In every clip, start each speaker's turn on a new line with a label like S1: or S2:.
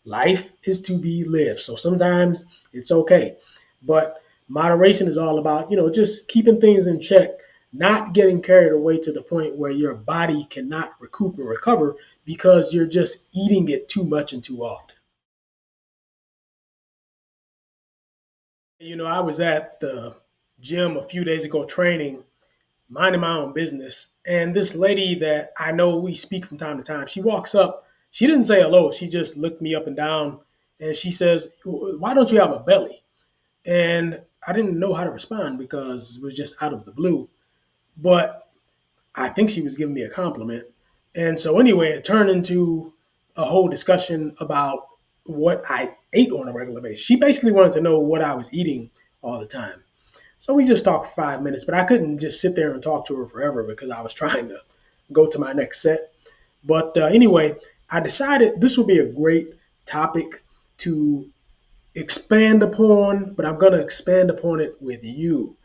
S1: Life is to be lived. So sometimes it's okay. But moderation is all about, just keeping things in check, not getting carried away to the point where your body cannot recoup and recover because you're just eating it too much and too often. I was at the gym a few days ago training, minding my own business. And this lady that I know we speak from time to time, she walks up. She didn't say hello. She just looked me up and down and she says, "Why don't you have a belly?" And I didn't know how to respond because it was just out of the blue. But I think she was giving me a compliment. And so, anyway, it turned into a whole discussion about what I ate on a regular basis. She basically wanted to know what I was eating all the time. So we just talked for 5 minutes, but I couldn't just sit there and talk to her forever because I was trying to go to my next set. But anyway, I decided this would be a great topic to expand upon, but I'm going to expand upon it with you.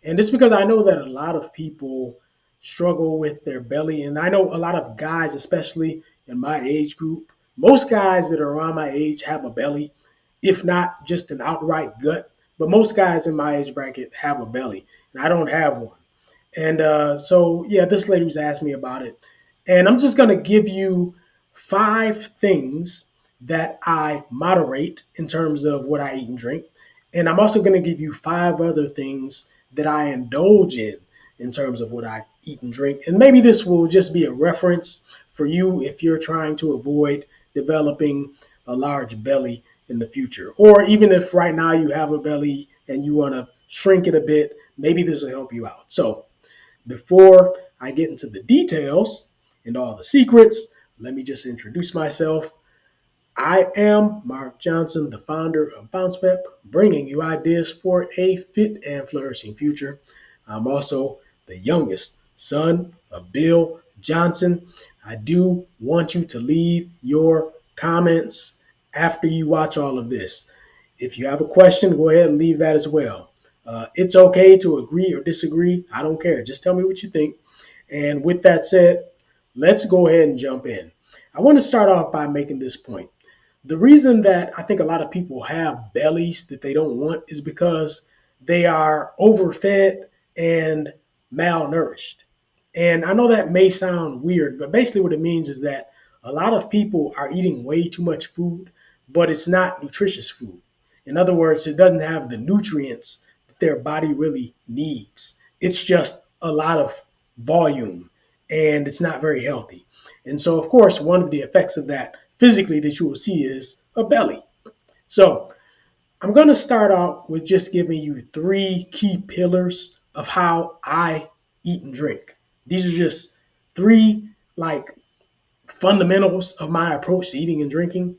S1: And it's because I know that a lot of people struggle with their belly. And I know a lot of guys, especially in my age group, most guys that are around my age have a belly, if not just an outright gut. But most guys in my age bracket have a belly, and I don't have one. And yeah, this lady was asking me about it. And I'm just going to give you 5 things that I moderate in terms of what I eat and drink. And I'm also going to give you 5 other things that I indulge in terms of what I eat and drink. And maybe this will just be a reference for you if you're trying to avoid developing a large belly in the future. Or even if right now you have a belly and you want to shrink it a bit, maybe this will help you out. So before I get into the details and all the secrets, let me just introduce myself. I am Mark Johnson, the founder of Bounce Pep, bringing you ideas for a fit and flourishing future. I'm also the youngest son of Bill Johnson. I do want you to leave your comments after you watch all of this. If you have a question, go ahead and leave that as well. It's okay to agree or disagree. I don't care. Just tell me what you think. And with that said, let's go ahead and jump in. I want to start off by making this point. The reason that I think a lot of people have bellies that they don't want is because they are overfed and malnourished. And I know that may sound weird, but basically what it means is that a lot of people are eating way too much food, but it's not nutritious food. In other words, it doesn't have the nutrients that their body really needs. It's just a lot of volume and it's not very healthy. And so, of course, one of the effects of that physically that you will see is a belly. So I'm going to start out with just giving you 3 key pillars of how I eat and drink. These are just 3 like fundamentals of my approach to eating and drinking.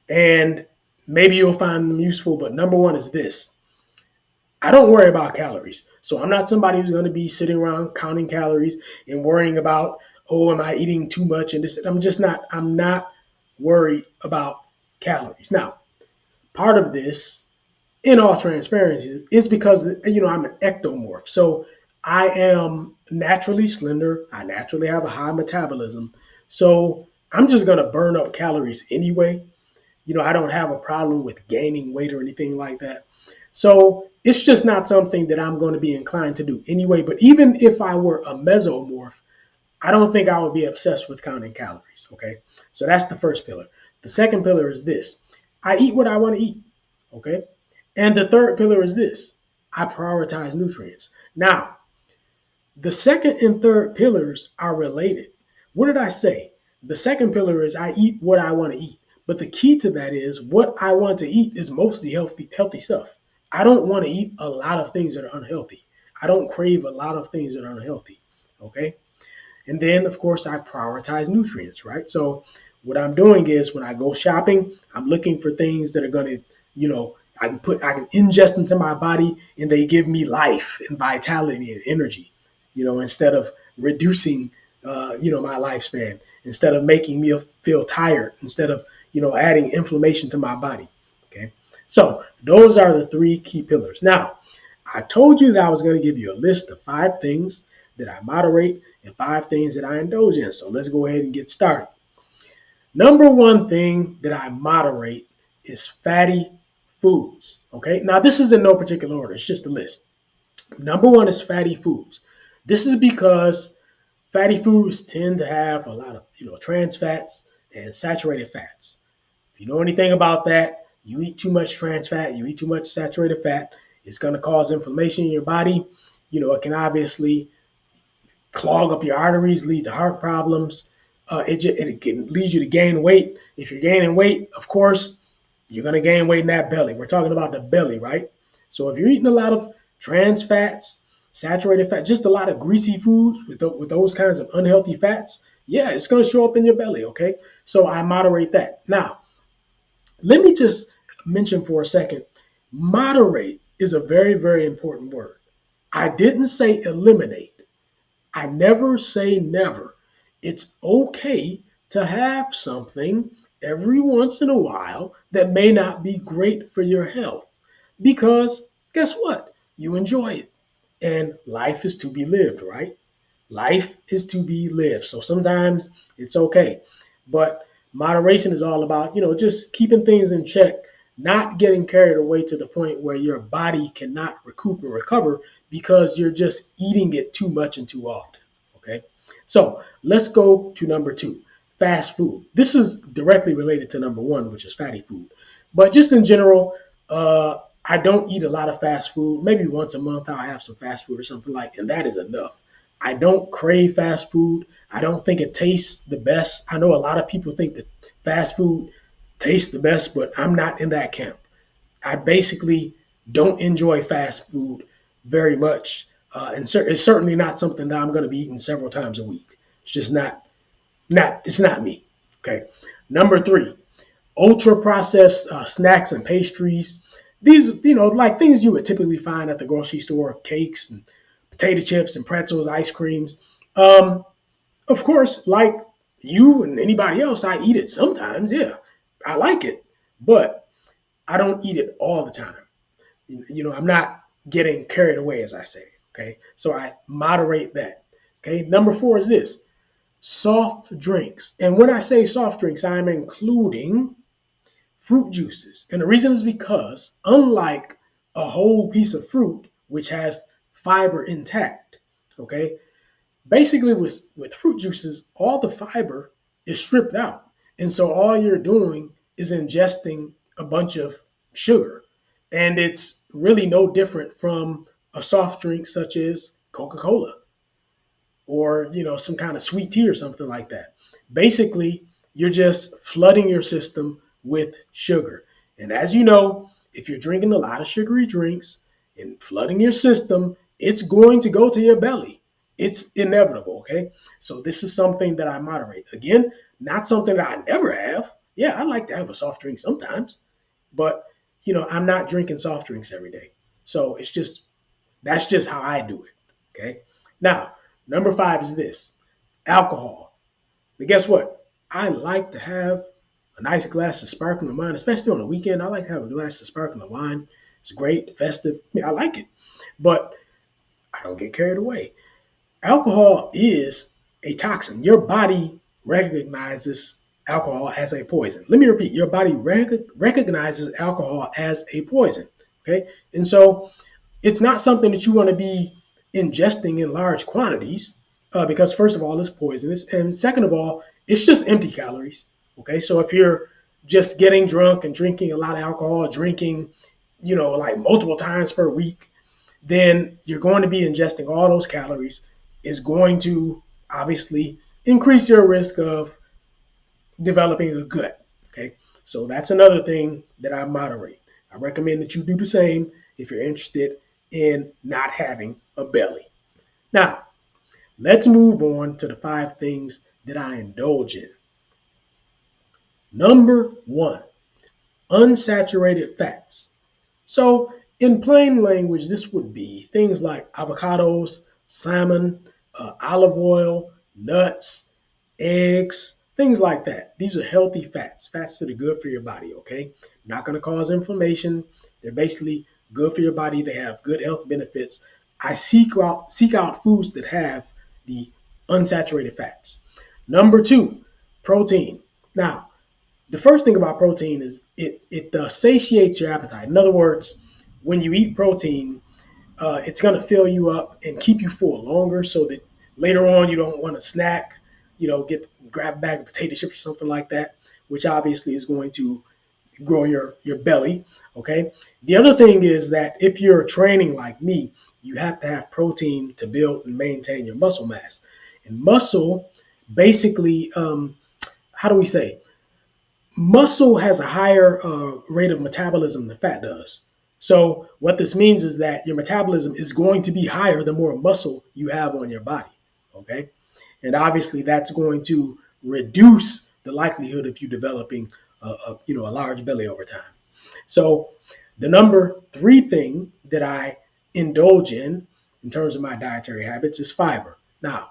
S1: And maybe you'll find them useful, but number 1 is this. I don't worry about calories. So I'm not somebody who's going to be sitting around counting calories and worrying about, oh, am I eating too much? And this, I'm not worried about calories. Now, part of this, in all transparency, is because, I'm an ectomorph. So I am naturally slender. I naturally have a high metabolism. So I'm just going to burn up calories anyway. I don't have a problem with gaining weight or anything like that. So it's just not something that I'm going to be inclined to do anyway. But even if I were a mesomorph, I don't think I would be obsessed with counting calories. Okay. So that's the first pillar. The second pillar is this. I eat what I want to eat. Okay. And the third pillar is this. I prioritize nutrients. Now, the second and third pillars are related. What did I say? The second pillar is I eat what I want to eat. But the key to that is what I want to eat is mostly healthy stuff. I don't want to eat a lot of things that are unhealthy. I don't crave a lot of things that are unhealthy. Okay. And then, of course, I prioritize nutrients, right? So what I'm doing is when I go shopping, I'm looking for things that are going to, I can ingest into my body and they give me life and vitality and energy, instead of reducing, my lifespan, instead of making me feel tired, instead of, adding inflammation to my body. Okay. So those are the 3 key pillars. Now, I told you that I was going to give you a list of 5 things that I moderate and 5 things that I indulge in. So let's go ahead and get started. Number one thing that I moderate is fatty foods. Okay, now this is in no particular order, it's just a list. Number one is fatty foods. This is because fatty foods tend to have a lot of trans fats and saturated fats. If you know anything about that, you eat too much trans fat, you eat too much saturated fat, it's going to cause inflammation in your body. It can obviously clog up your arteries, lead to heart problems. It can lead you to gain weight. If you're gaining weight, of course, you're going to gain weight in that belly. We're talking about the belly, right? So if you're eating a lot of trans fats, saturated fat, just a lot of greasy foods with those kinds of unhealthy fats, yeah, it's going to show up in your belly, okay? So I moderate that. Now, let me just mention for a second, moderate is a very, very important word. I didn't say eliminate. I never say never. It's okay to have something every once in a while that may not be great for your health. Because guess what? You enjoy it. And life is to be lived, right? Life is to be lived. So sometimes it's okay. But moderation is all about, just keeping things in check, not getting carried away to the point where your body cannot recoup and recover because you're just eating it too much and too often. Okay. So let's go to number two, fast food. This is directly related to number one, which is fatty food. But just in general, I don't eat a lot of fast food. Maybe once a month I'll have some fast food or something like, and that is enough. I don't crave fast food. I don't think it tastes the best. I know a lot of people think that fast food tastes the best, but I'm not in that camp. I basically don't enjoy fast food very much. It's certainly not something that I'm going to be eating several times a week. It's just it's not me. Okay. Number three, ultra processed snacks and pastries. These, like things you would typically find at the grocery store, cakes and potato chips and pretzels, ice creams. Of course, like you and anybody else, I eat it sometimes. Yeah, I like it, but I don't eat it all the time. I'm not getting carried away, as I say. Okay, so I moderate that. Okay, number four is this, soft drinks. And when I say soft drinks, I'm including fruit juices. And the reason is because, unlike a whole piece of fruit, which has fiber intact, okay, basically with fruit juices, all the fiber is stripped out. And so all you're doing is ingesting a bunch of sugar. And it's really no different from a soft drink such as Coca-Cola or some kind of sweet tea or something like that. Basically, you're just flooding your system with sugar. And as you know, if you're drinking a lot of sugary drinks and flooding your system, it's going to go to your belly. It's inevitable, okay? So this is something that I moderate. Again, not something that I never have. Yeah, I like to have a soft drink sometimes, but I'm not drinking soft drinks every day. So that's just how I do it. Okay. Now, number five is this, alcohol. But guess what? I like to have a nice glass of sparkling wine, especially on the weekend. I like to have a glass of sparkling wine. It's great, festive. I like it, but I don't get carried away. Alcohol is a toxin. Your body recognizes alcohol as a poison. Let me repeat, your body recognizes alcohol as a poison. Okay. And so it's not something that you want to be ingesting in large quantities because, first of all, it's poisonous. And second of all, it's just empty calories. Okay. So if you're just getting drunk and drinking a lot of alcohol, drinking, like multiple times per week, then you're going to be ingesting all those calories. Is going to obviously increase your risk of developing a gut. Okay. So that's another thing that I moderate. I recommend that you do the same if you're interested in not having a belly. Now, let's move on to the five things that I indulge in. Number one, unsaturated fats. So, in plain language, this would be things like avocados, salmon, olive oil, nuts, eggs, things like that. These are healthy fats, fats that are good for your body, okay? Not going to cause inflammation. They're basically good for your body. They have good health benefits. I seek out foods that have the unsaturated fats. Number two, protein. Now, the first thing about protein is it satiates your appetite. In other words, when you eat protein, it's going to fill you up and keep you full longer, so that later on you don't want to snack, grab a bag of potato chips or something like that, which obviously is going to grow your belly. Okay. The other thing is that if you're training like me, you have to have protein to build and maintain your muscle mass. And muscle, basically, how do we say? Muscle has a higher rate of metabolism than fat does. So what this means is that your metabolism is going to be higher the more muscle you have on your body. Okay. And obviously that's going to reduce the likelihood of you developing a large belly over time. So the number three thing that I indulge in terms of my dietary habits, is fiber. Now,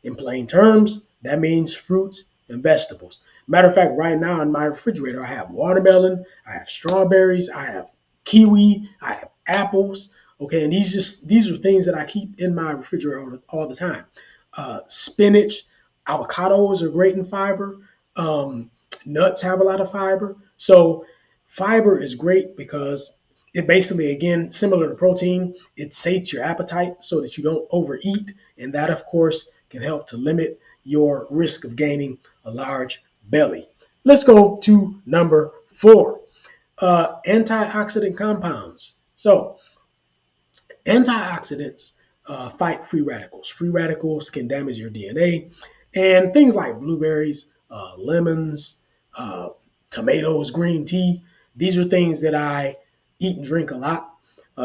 S1: in plain terms, that means fruits and vegetables. Matter of fact, right now in my refrigerator, I have watermelon, I have strawberries, I have kiwi, I have apples. Okay, and these are things that I keep in my refrigerator all the time. Spinach, avocados are great in fiber. Nuts have a lot of fiber. So fiber is great because it basically, again, similar to protein, it sates your appetite so that you don't overeat. And that, of course, can help to limit your risk of gaining a large belly. Let's go to number four, antioxidant compounds. So antioxidants fight free radicals. Free radicals can damage your DNA, and things like blueberries, lemons, uh, tomatoes, green tea. These are things that I eat and drink a lot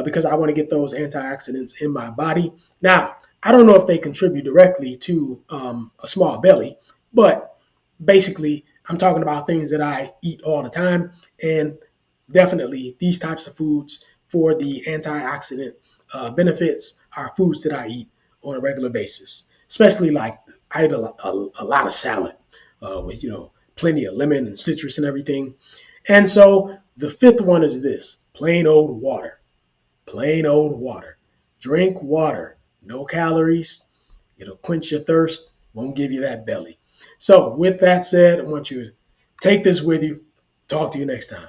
S1: because I want to get those antioxidants in my body. Now, I don't know if they contribute directly to a small belly, but basically, I'm talking about things that I eat all the time, and definitely these types of foods for the antioxidant benefits are foods that I eat on a regular basis. Especially like I eat a lot of salad with plenty of lemon and citrus and everything. And so the fifth one is this: plain old water. Plain old water. Drink water. No calories. It'll quench your thirst. Won't give you that belly. So with that said, I want you to take this with you. Talk to you next time.